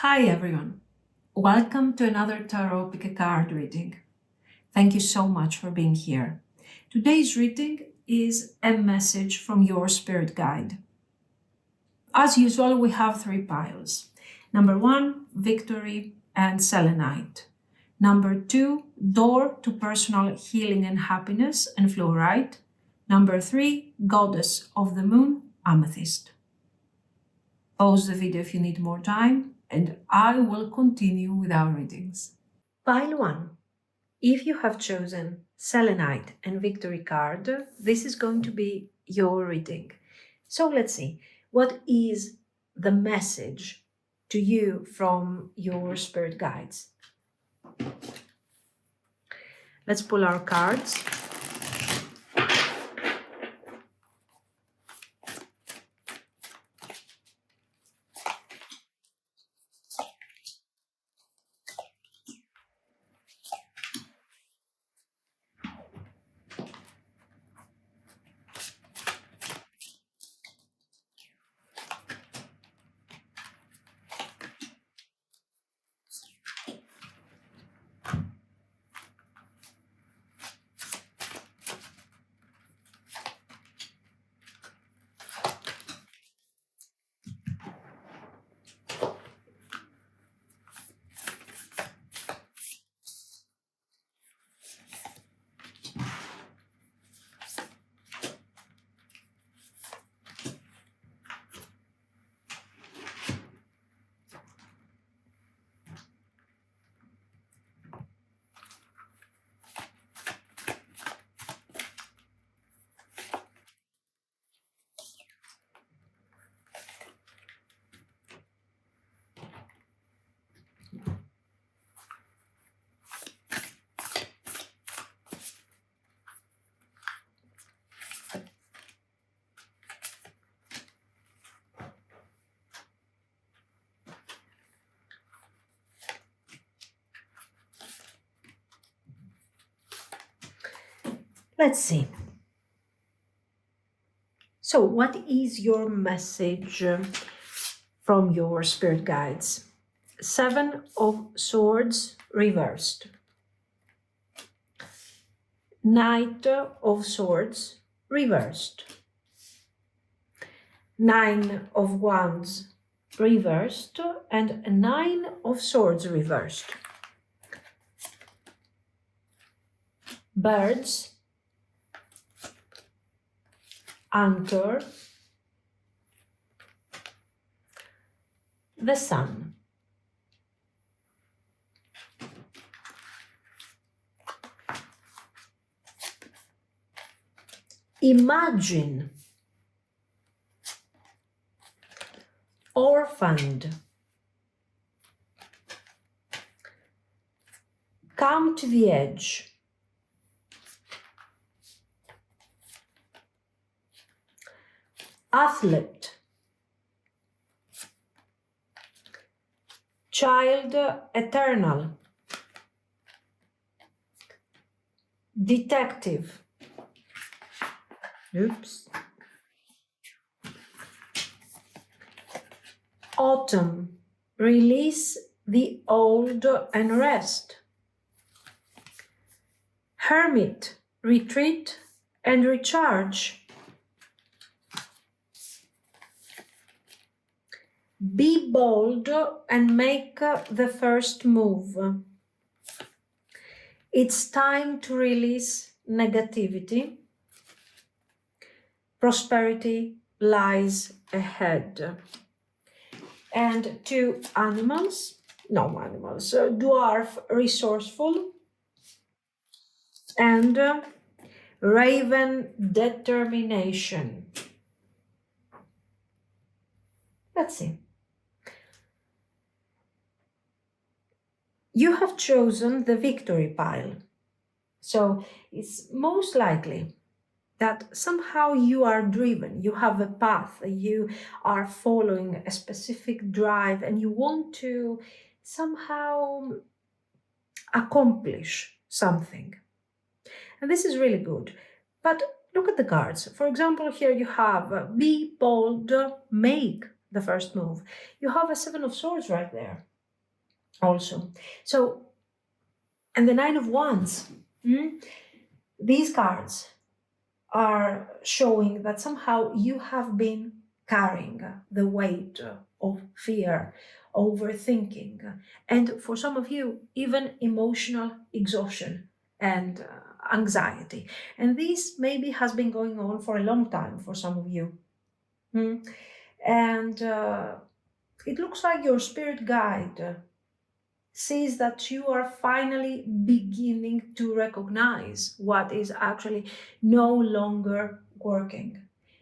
Hi everyone, welcome to another Tarot Pick a Card reading. Thank you so much for being here. Today's reading is a message from your spirit guide. As usual, we have three piles. Number 1, Victory and Selenite. Number 2, Door to Personal Healing and Happiness and Fluorite. Number 3, Goddess of the Moon, Amethyst. Pause the video if you need more time, and I will continue with our readings. Pile 1. If you have chosen Selenite and Victory card, this is going to be your reading. So let's see, what is the message to you from your spirit guides? Let's pull our cards. Let's see. So, what is your message from your spirit guides? 7 of Swords reversed. Knight of Swords reversed. 9 of Wands reversed and 9 of Swords reversed. Birds, Anchor, the Sun. Imagine, Orphaned, Come to the Edge, Athlete, Child Eternal, Detective, Autumn, Release the Old and Rest, Hermit, Retreat and Recharge, Be bold and make the first move. It's time to release negativity. Prosperity lies ahead. And 2 animals, Dwarf, Resourceful, and Raven, Determination. Let's see. You have chosen the Victory pile, so it's most likely that somehow you are driven, you have a path, you are following a specific drive and you want to somehow accomplish something. And this is really good. But look at the cards. For example, here you have Be bold, make the first move. You have a 7 of Swords right there. also. So, and the Nine of Wands, these cards are showing that somehow you have been carrying the weight of fear, overthinking, and for some of you, even emotional exhaustion and anxiety. And this maybe has been going on for a long time for some of you. Mm. And it looks like your spirit guide says that you are finally beginning to recognize what is actually no longer working.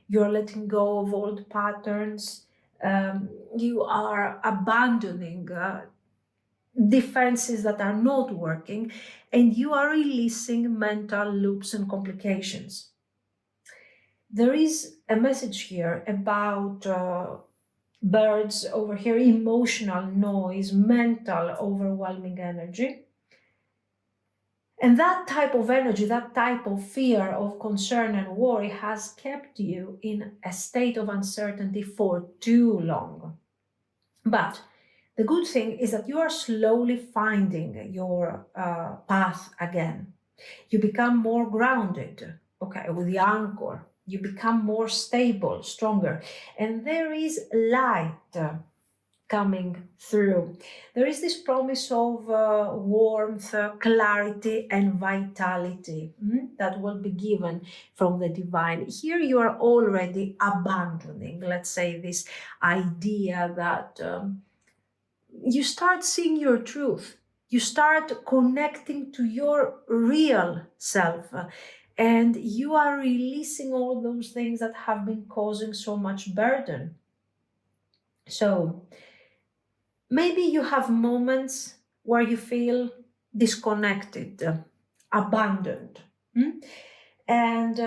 You're letting go of old patterns. You are abandoning defenses that are not working, and you are releasing mental loops and complications. There is a message here about birds over here, emotional noise, mental overwhelming energy. And that type of energy, that type of fear, of concern and worry has kept you in a state of uncertainty for too long. But the good thing is that you are slowly finding your path again. You become more grounded, okay, with the anchor. You become more stable, stronger. And there is light coming through. There is this promise of warmth, clarity, and vitality that will be given from the divine. Here you are already abandoning, let's say, this idea that you start seeing your truth. You start connecting to your real self. And you are releasing all those things that have been causing so much burden. So, maybe you have moments where you feel disconnected, abandoned. And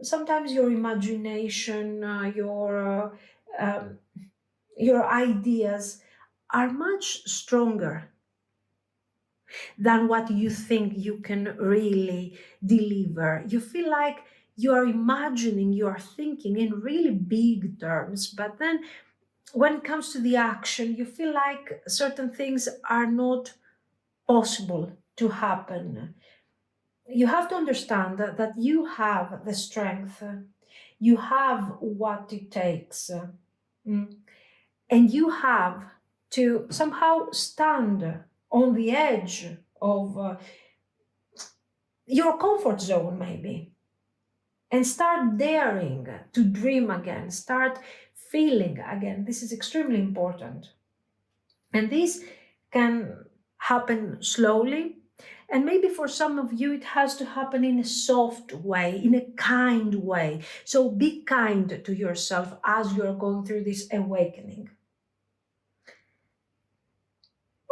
sometimes your imagination, your ideas are much stronger than what you think you can really deliver. You feel like you are imagining, you are thinking in really big terms, but then when it comes to the action, you feel like certain things are not possible to happen. You have to understand that you have the strength, you have what it takes, and you have to somehow stand on the edge of your comfort zone, maybe, and start daring to dream again, start feeling again. This is extremely important. And this can happen slowly. And maybe for some of you, it has to happen in a soft way, in a kind way. So be kind to yourself as you're going through this awakening.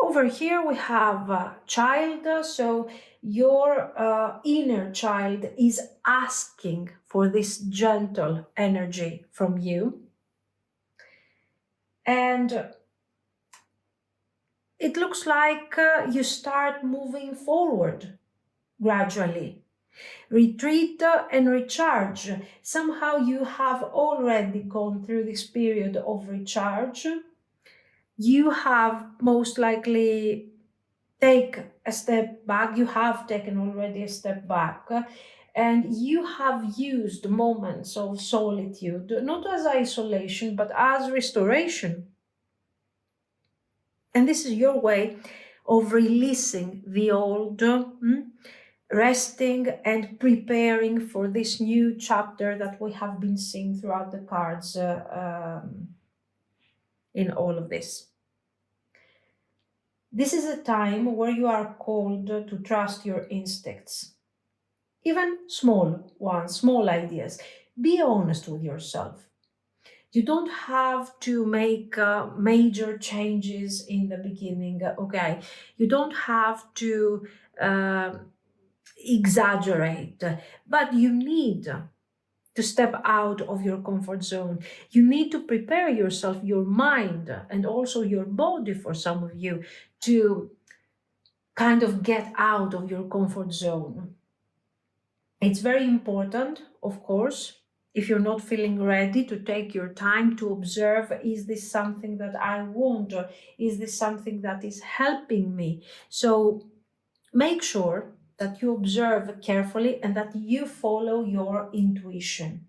Over here, we have a child. So your inner child is asking for this gentle energy from you. And it looks like you start moving forward gradually. Retreat and recharge. Somehow you have already gone through this period of recharge. You have most likely take a step back. You have taken already a step back. And you have used moments of solitude, not as isolation, but as restoration. And this is your way of releasing the old, resting and preparing for this new chapter that we have been seeing throughout the cards in all of this. This is a time where you are called to trust your instincts, even small ones, small ideas. Be honest with yourself. You don't have to make major changes in the beginning, okay? You don't have to exaggerate, but you need to step out of your comfort zone. You need to prepare yourself, your mind, and also your body for some of you to kind of get out of your comfort zone. It's very important, of course, If you're not feeling ready, to take your time to observe, is this something that I want, or is this something that is helping me? So make sure that you observe carefully and that you follow your intuition.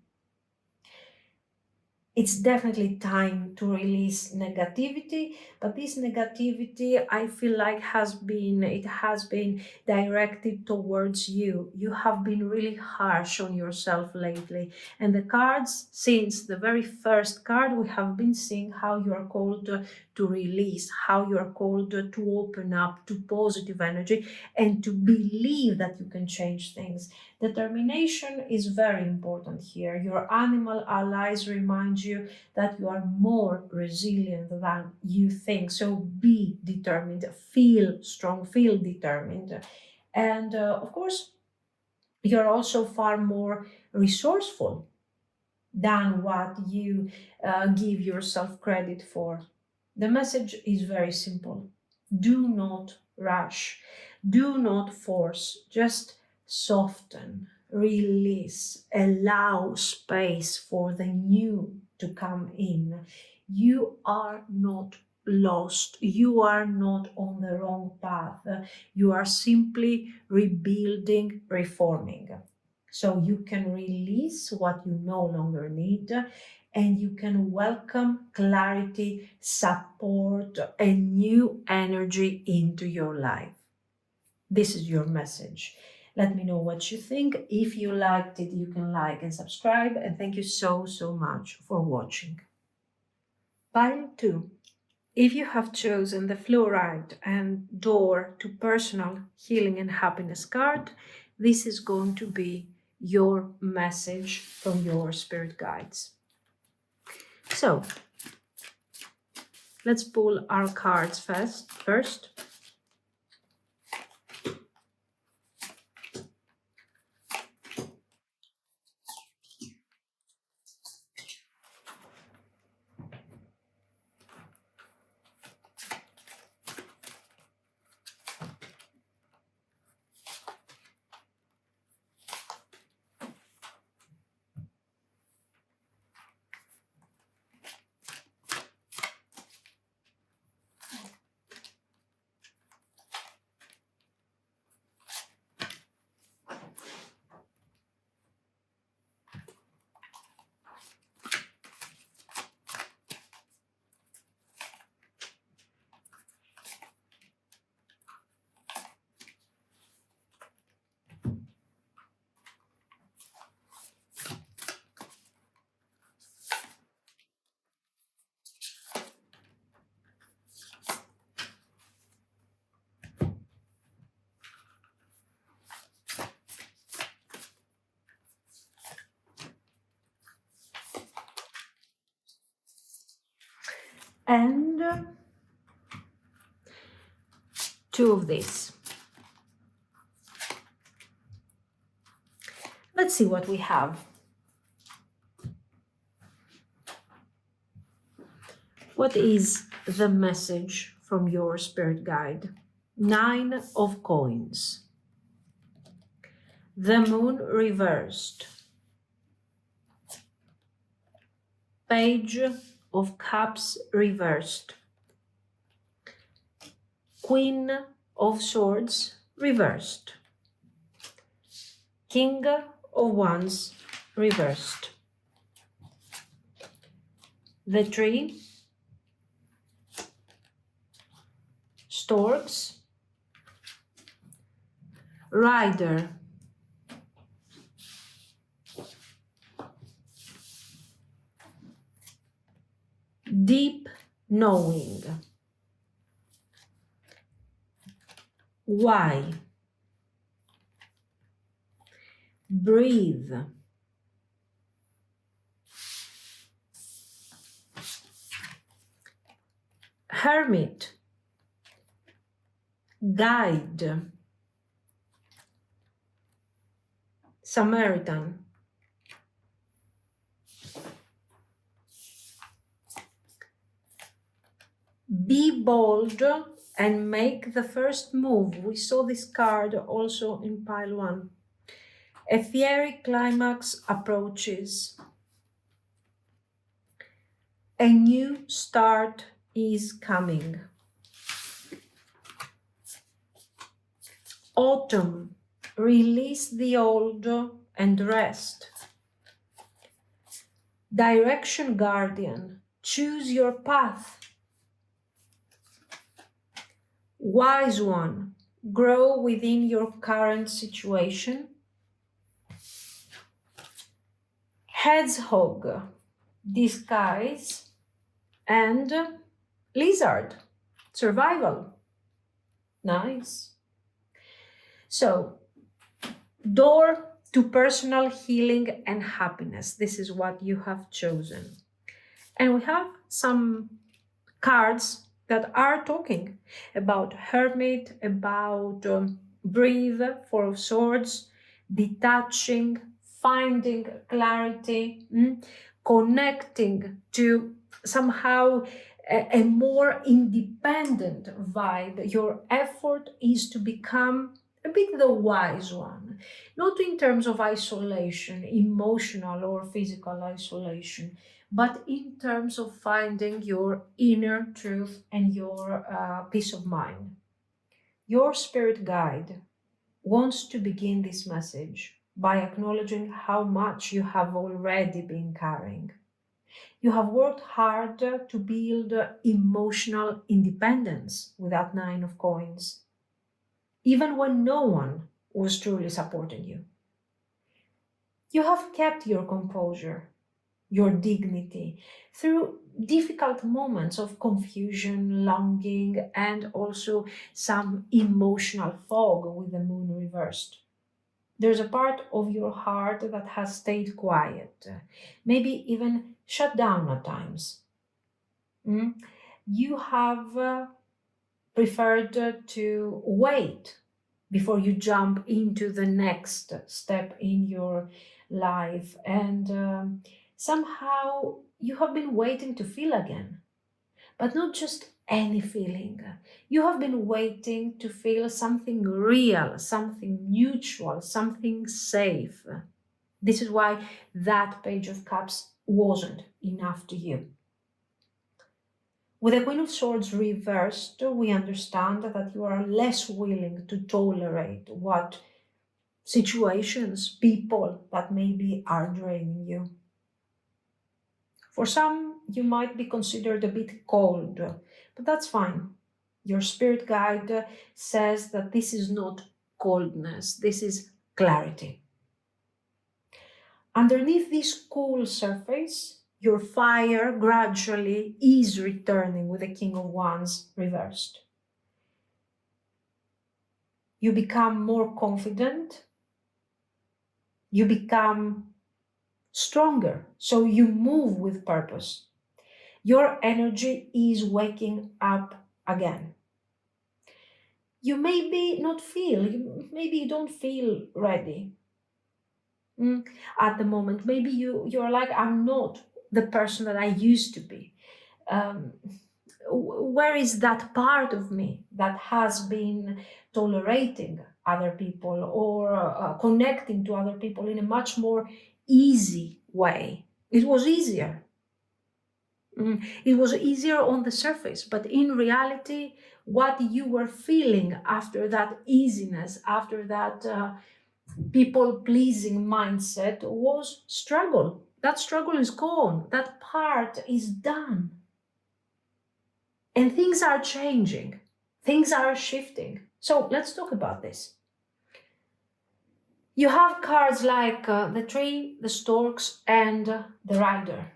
It's definitely time to release negativity, but this negativity, I feel like it has been directed towards you. You have been really harsh on yourself lately. And the cards, since the very first card, we have been seeing how you are called to release, how you are called to open up to positive energy and to believe that you can change things. Determination is very important here. Your animal allies remind you that you are more resilient than you think. So be determined, feel strong, feel determined. And of course, you're also far more resourceful than what you give yourself credit for. The message is very simple. Do not rush. Do not force. Just soften, release, allow space for the new to come in. You are not lost. You are not on the wrong path. You are simply rebuilding, reforming. So you can release what you no longer need, and you can welcome clarity, support, and new energy into your life. This is your message. Let me know what you think. If you liked it, you can like and subscribe. And thank you so, so much for watching. Pile 2. If you have chosen the Fluorite and Door to Personal Healing and Happiness card, this is going to be your message from your spirit guides. So, let's pull our cards first. And two of these. Let's see what we have. What is the message from your spirit guide? 9 of Coins. The Moon reversed. Page of Cups reversed. Queen of Swords reversed. King of Wands reversed. The Tree. Storks. Rider. Deep Knowing. Why? Breathe. Hermit. Guide. Samaritan. Be bold and make the first move. We saw this card also in pile 1. A fiery climax approaches. A new start is coming. Autumn, release the old and rest. Direction guardian, choose your path. Wise one, grow within your current situation. Hedgehog, disguise. And lizard, survival. Nice. So, door to personal healing and happiness. This is what you have chosen. And we have some cards that are talking about hermit, about breathe, four of swords, detaching, finding clarity, connecting to somehow a more independent vibe. Your effort is to become a bit the wise one, not in terms of isolation, emotional or physical isolation, but in terms of finding your inner truth and your peace of mind. Your spirit guide wants to begin this message by acknowledging how much you have already been carrying. You have worked hard to build emotional independence with that Nine of Coins, even when no one was truly supporting you. You have kept your composure, your dignity through difficult moments of confusion, longing, and also some emotional fog with the moon reversed. There's a part of your heart that has stayed quiet, maybe even shut down at times. You have preferred to wait before you jump into the next step in your life. And somehow you have been waiting to feel again, but not just any feeling. You have been waiting to feel something real, something mutual, something safe. This is why that Page of Cups wasn't enough to you. With the Queen of Swords reversed, we understand that you are less willing to tolerate what situations, people that maybe are draining you. For some, you might be considered a bit cold, but that's fine. Your spirit guide says that this is not coldness, this is clarity. Underneath this cool surface, your fire gradually is returning with the King of Wands reversed. You become more confident, you become stronger, so you move with purpose. Your energy is waking up again. You maybe maybe you don't feel ready at the moment. Maybe you're like, I'm not the person that I used to be. Where is that part of me that has been tolerating other people or connecting to other people in a much more easy way? It was easier. It was easier on the surface, but in reality, what you were feeling after that easiness, after that people pleasing mindset was struggle. That struggle is gone. That part is done. And things are changing. Things are shifting. So let's talk about this. You have cards like the Tree, the Storks, and the Rider.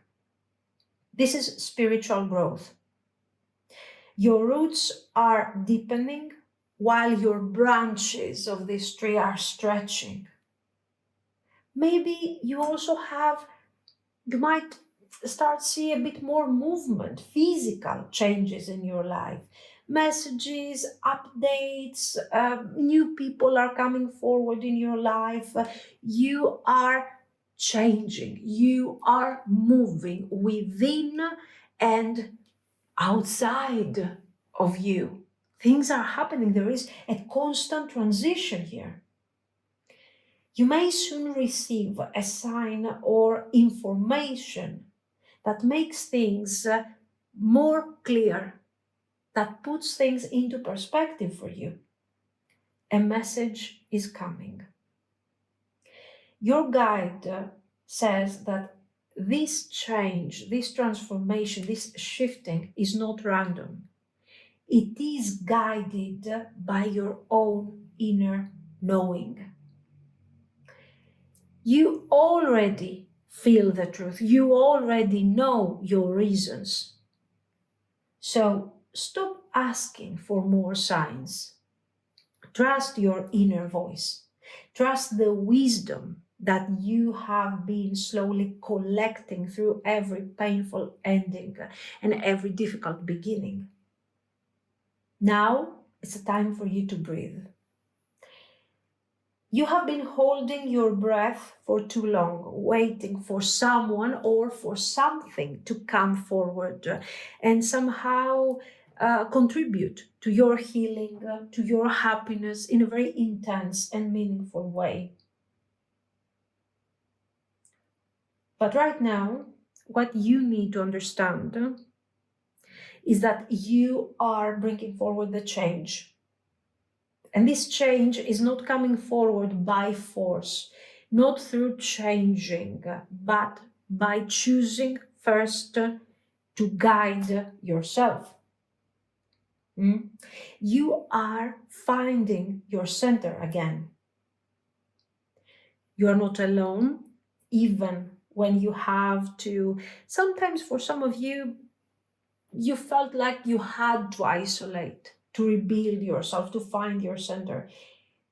This is spiritual growth. Your roots are deepening while your branches of this tree are stretching. Maybe you might start see a bit more movement, physical changes in your life. Messages, updates, new people are coming forward in your life. You are changing. You are moving within and outside of you. Things are happening. There is a constant transition here. You may soon receive a sign or information that makes things more clear, that puts things into perspective for you. A message is coming. Your guide says that this change, this transformation, this shifting is not random. It is guided by your own inner knowing. You already feel the truth. You already know your reasons. So stop asking for more signs. Trust your inner voice. Trust the wisdom that you have been slowly collecting through every painful ending and every difficult beginning. Now it's a time for you to breathe. You have been holding your breath for too long, waiting for someone or for something to come forward and somehow contribute to your healing, to your happiness in a very intense and meaningful way. But right now, what you need to understand is that you are bringing forward the change. And this change is not coming forward by force, not through changing, but by choosing first to guide yourself. You are finding your center again. You are not alone, even when you have to. Sometimes for some of you, you felt like you had to isolate, to rebuild yourself, to find your center.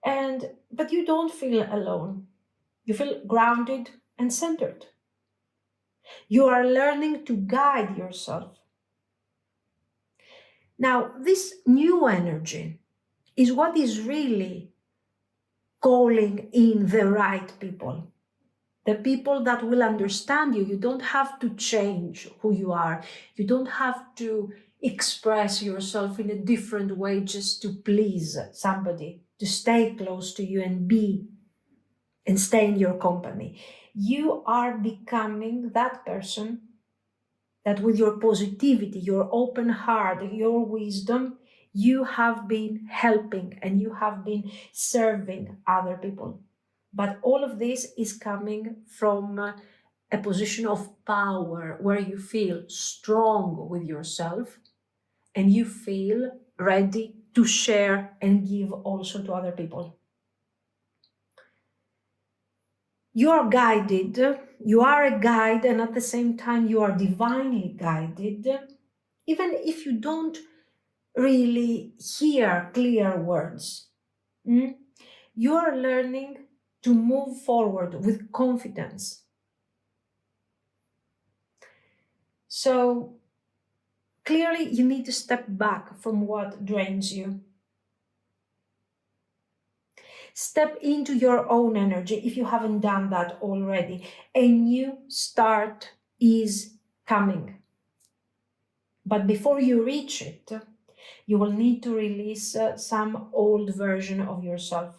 But you don't feel alone. You feel grounded and centered. You are learning to guide yourself. Now, this new energy is what is really calling in the right people. The people that will understand you. You don't have to change who you are. You don't have to express yourself in a different way just to please somebody, to stay close to you and stay in your company. You are becoming that person that with your positivity, your open heart, your wisdom, you have been helping and you have been serving other people. But all of this is coming from a position of power where you feel strong with yourself and you feel ready to share and give also to other people. You are guided, you are a guide, and at the same time you are divinely guided, even if you don't really hear clear words. You are learning to move forward with confidence. So clearly you need to step back from what drains you. Step into your own energy if you haven't done that already. A new start is coming. But before you reach it, you will need to release some old version of yourself.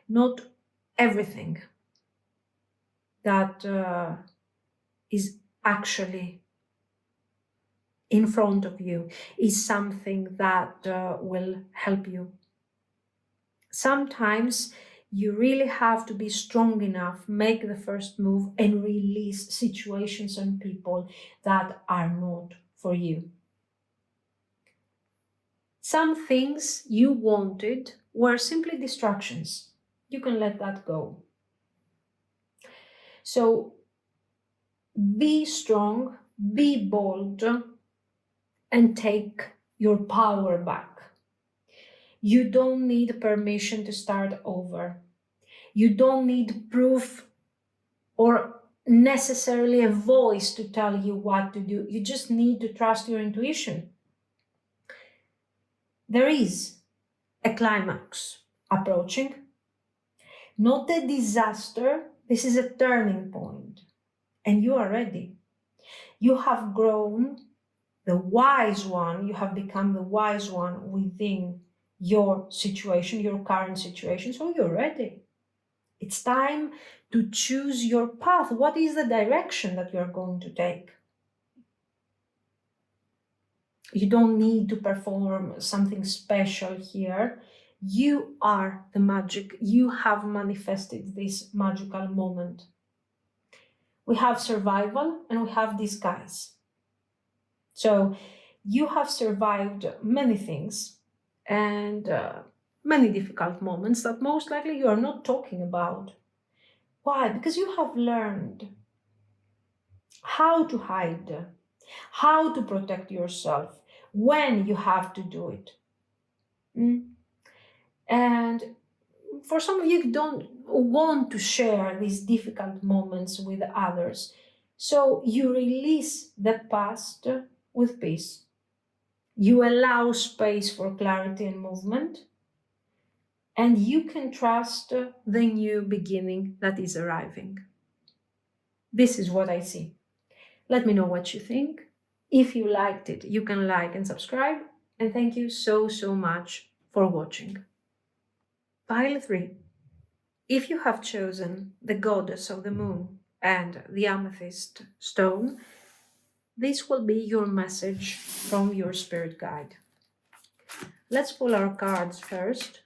Not everything that is actually in front of you is something that will help you. Sometimes you really have to be strong enough, make the first move and release situations and people that are not for you. Some things you wanted were simply distractions. You can let that go. So be strong, be bold, and take your power back. You don't need permission to start over. You don't need proof or necessarily a voice to tell you what to do. You just need to trust your intuition. There is a climax approaching, not a disaster. This is a turning point, and you are ready. You have grown the wise one, you have become the wise one within your situation, your current situation, so you're ready. It's time to choose your path. What is the direction that you're going to take? You don't need to perform something special here. You are the magic. You have manifested this magical moment. We have survival and we have disguise. So you have survived many things and many difficult moments that most likely you are not talking about. Why? Because you have learned how to hide, how to protect yourself, when you have to do it. Mm. And for some of you, don't want to share these difficult moments with others. So you release the past with peace. You allow space for clarity and movement. And you can trust the new beginning that is arriving. This is what I see. Let me know what you think. If you liked it, you can like and subscribe. And thank you so, so much for watching. Pile 3. If you have chosen the goddess of the moon and the amethyst stone, this will be your message from your spirit guide. Let's pull our cards first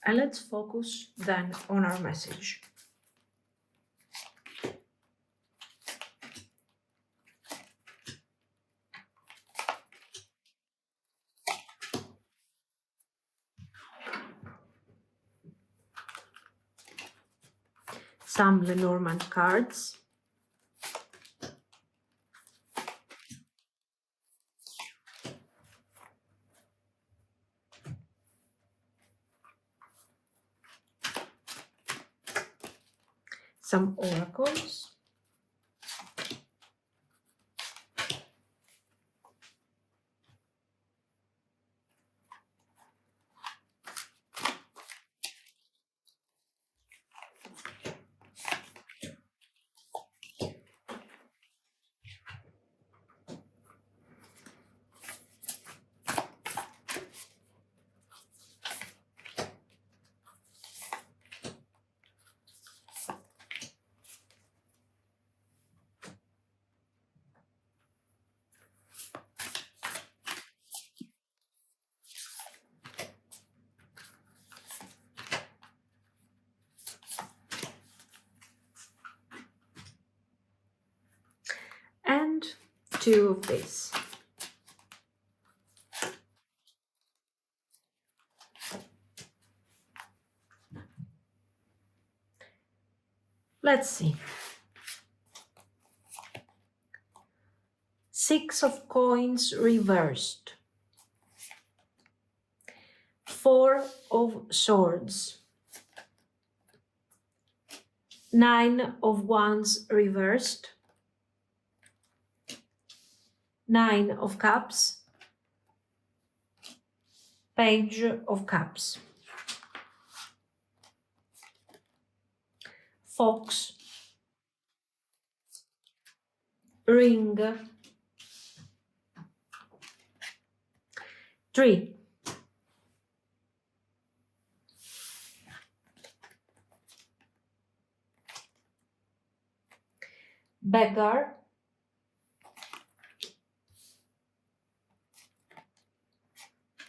and let's focus then on our message. Some Lenormand cards. Some oracles. And 2 of this. Let's see. 6 of coins reversed. 4 of swords. 9 of wands reversed. 9 of cups. Page of cups. Fox. Ring. 3. Beggar.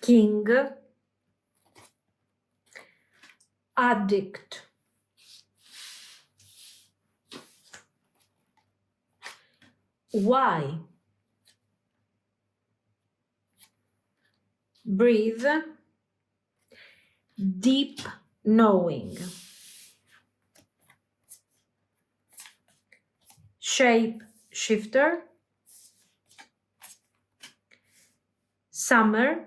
King. Addict. Why? Breathe. Deep knowing. Shape shifter. Summer.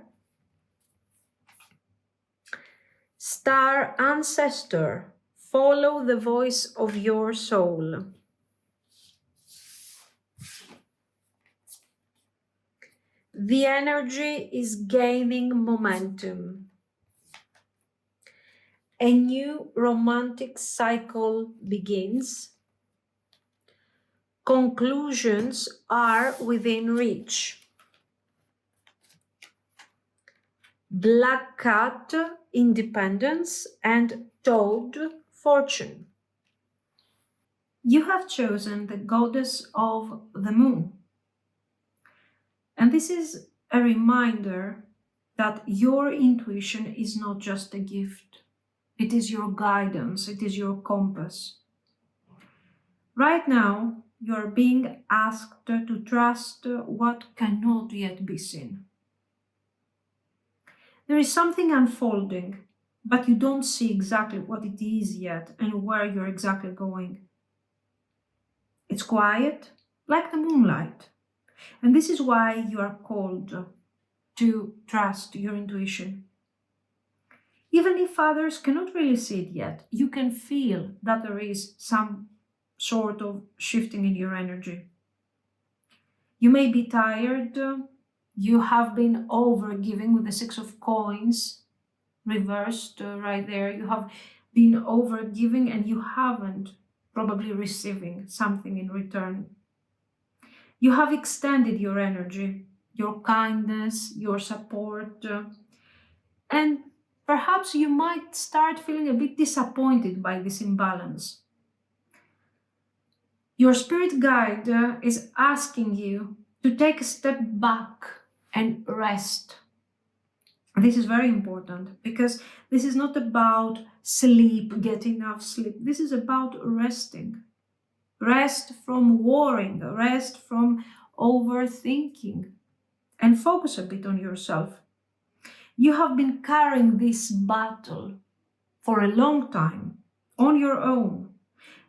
Star ancestor. Follow the voice of your soul. The energy is gaining momentum. A new romantic cycle begins. Conclusions are within reach. Black cat, independence, and toad, fortune. You have chosen the goddess of the moon. And this is a reminder that your intuition is not just a gift. It is your guidance, it is your compass. Right now, you are being asked to trust what cannot yet be seen. There is something unfolding, but you don't see exactly what it is yet and where you're exactly going. It's quiet, like the moonlight. And this is why you are called to trust your intuition. Even if others cannot really see it yet, you can feel that there is some sort of shifting in your energy. You may be tired. You have been overgiving with the Six of Coins reversed right there. You have been overgiving and you haven't probably receiving something in return. You have extended your energy, your kindness, your support, and perhaps you might start feeling a bit disappointed by this imbalance. Your spirit guide is asking you to take a step back and rest. This is very important because this is not about sleep, get enough sleep. This is about resting. Rest from worrying, rest from overthinking, and focus a bit on yourself. You have been carrying this battle for a long time on your own.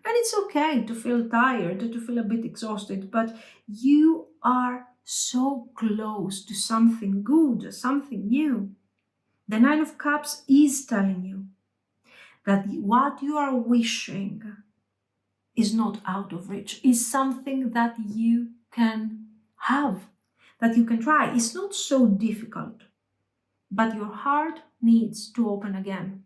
And it's okay to feel tired, to feel a bit exhausted, but you are so close to something good, something new. The Nine of Cups is telling you that what you are wishing is not out of reach, is something that you can have, that you can try. It's not so difficult, but your heart needs to open again.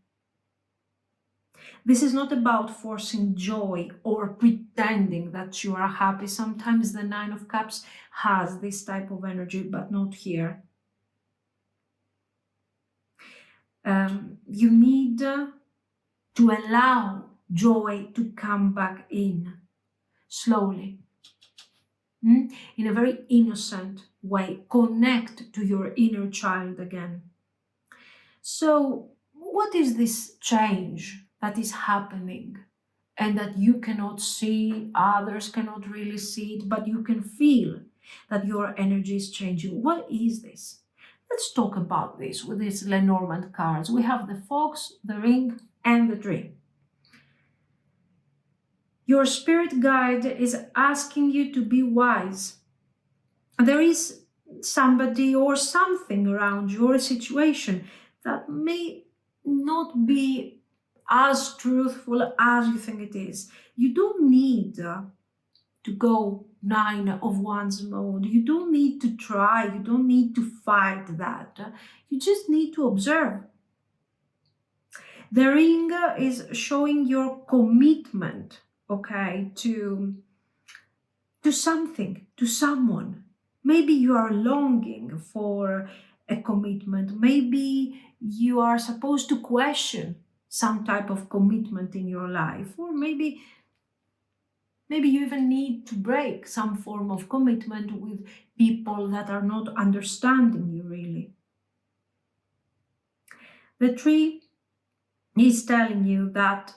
This is not about forcing joy or pretending that you are happy. Sometimes the Nine of Cups has this type of energy, but not here. You need to allow joy to come back in slowly, in a very innocent way. Connect to your inner child again. So, what is this change that is happening and that you cannot see, others cannot really see it, but you can feel that your energy is changing? What is this? Let's talk about this with these Lenormand cards. We have the Fox, the Ring, and the Tree. Your spirit guide is asking you to be wise. There is somebody or something around your situation that may not be as truthful as you think it is. You don't need to go Nine of Wands mode. You don't need to try. You don't need to fight that. You just need to observe. The Ring is showing your commitment, okay, to something, to someone. Maybe you are longing for a commitment. Maybe you are supposed to question some type of commitment in your life, or maybe you even need to break some form of commitment with people that are not understanding you really. The Tree is telling you that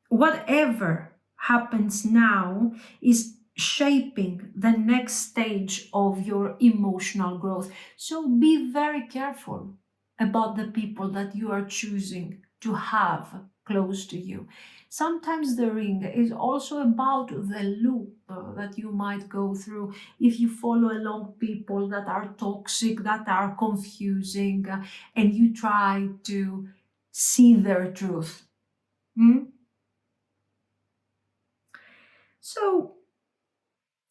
whatever happens now is shaping the next stage of your emotional growth. So be very careful about the people that you are choosing to have close to you. Sometimes the Ring is also about the loop that you might go through if you follow along people that are toxic, that are confusing, and you try to see their truth. So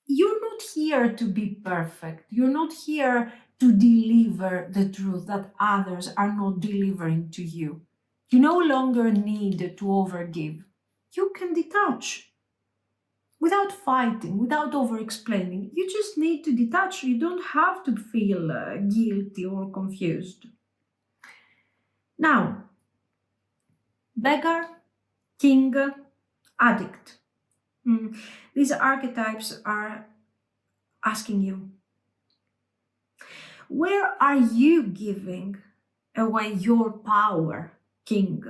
you're not here to be perfect. You're not here to deliver the truth that others are not delivering to you. You no longer need to overgive. You can detach without fighting, without over explaining. You just need to detach. You don't have to feel guilty or confused. Now, beggar, king, addict. These archetypes are asking you, where are you giving away your power, king?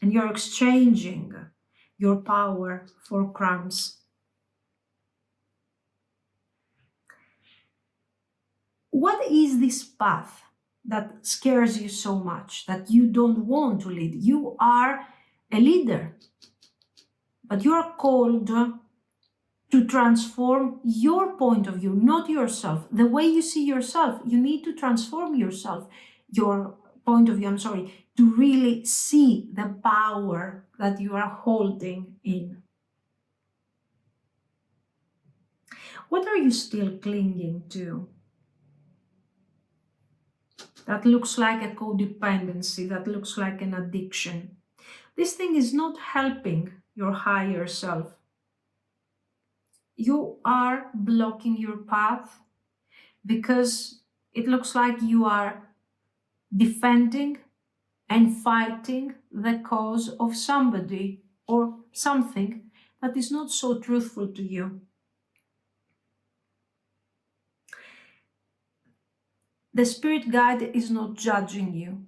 And you're exchanging your power for crumbs. What is this path that scares you so much, that you don't want to lead? You are a leader, but you are called to transform your point of view, not yourself. The way you see yourself, you need to transform yourself, your point of view, to really see the power that you are holding in. What are you still clinging to? That looks like a codependency, that looks like an addiction. This thing is not helping your higher self. You are blocking your path because it looks like you are defending and fighting the cause of somebody or something that is not so truthful to you. The spirit guide is not judging you.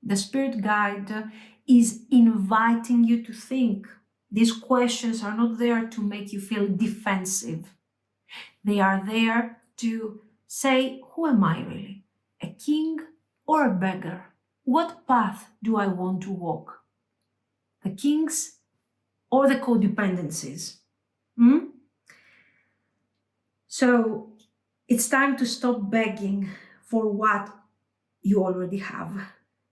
The spirit guide is inviting you to think. These questions are not there to make you feel defensive. They are there to say, who am I really? A king or a beggar? What path do I want to walk? The king's or the codependencies? So it's time to stop begging for what you already have.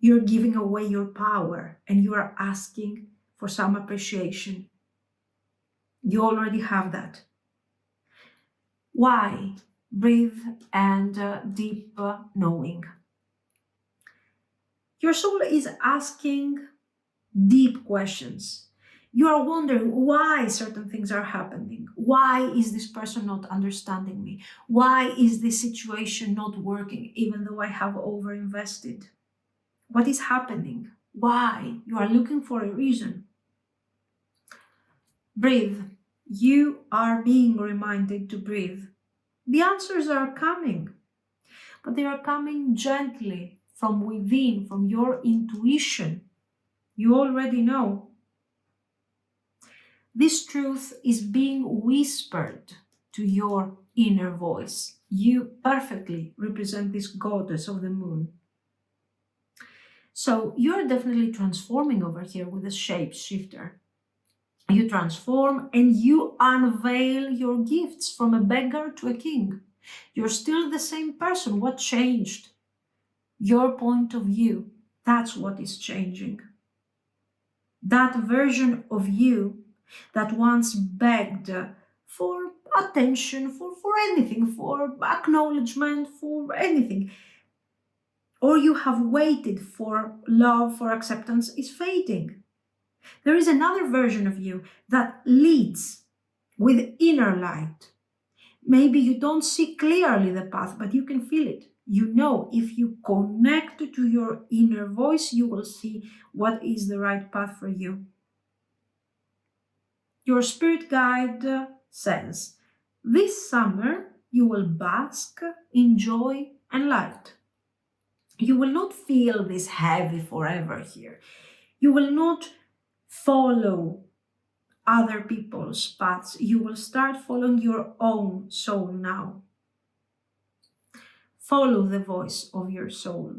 You're giving away your power and you are asking for some appreciation. You already have that. Why? Breathe and deep knowing. Your soul is asking deep questions. You are wondering why certain things are happening. Why is this person not understanding me? Why is this situation not working even though I have overinvested? What is happening? Why? You are looking for a reason. Breathe. You are being reminded to breathe. The answers are coming, but they are coming gently from within, from your intuition. You already know. This truth is being whispered to your inner voice. You perfectly represent this goddess of the moon. So you're definitely transforming over here with a shapeshifter. You transform and you unveil your gifts from a beggar to a king. You're still the same person. What changed? Your point of view. That's what is changing. That version of you that once begged for attention, for anything, for acknowledgement, for anything, or you have waited for love, for acceptance, is fading. There is another version of you that leads with inner light. Maybe you don't see clearly the path, but you can feel it. You know, if you connect to your inner voice, you will see what is the right path for you. Your spirit guide says, this summer you will bask in joy and light. You will not feel this heavy forever here. You will not follow other people's paths. You will start following your own soul now. Follow the voice of your soul.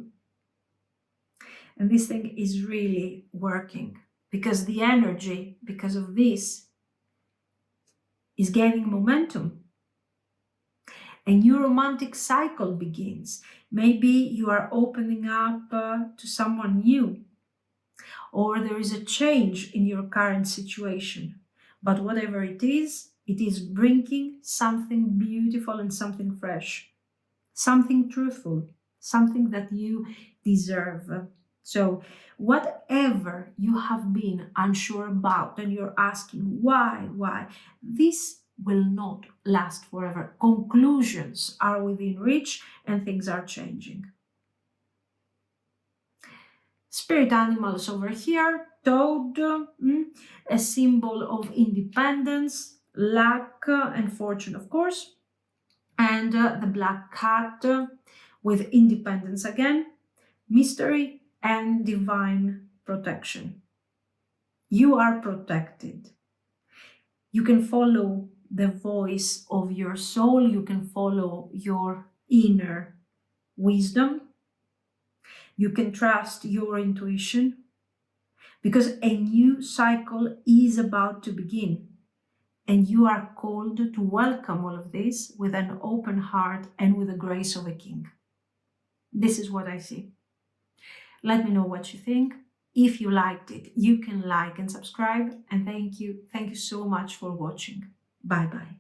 And this thing is really working because the energy, because of this, is gaining momentum. A new romantic cycle begins. Maybe you are opening up to someone new, or there is a change in your current situation. But whatever it is bringing something beautiful and something fresh, something truthful, something that you deserve. So whatever you have been unsure about and you're asking why, this will not last forever. Conclusions are within reach and things are changing. Spirit animals over here, toad, a symbol of independence, luck and fortune, of course, and the black cat with independence again, mystery and divine protection. You are protected. You can follow the voice of your soul, you can follow your inner wisdom, you can trust your intuition, because a new cycle is about to begin. And you are called to welcome all of this with an open heart and with the grace of a king. This is what I see. Let me know what you think. If you liked it, you can like and subscribe. And thank you. Thank you so much for watching. Bye-bye.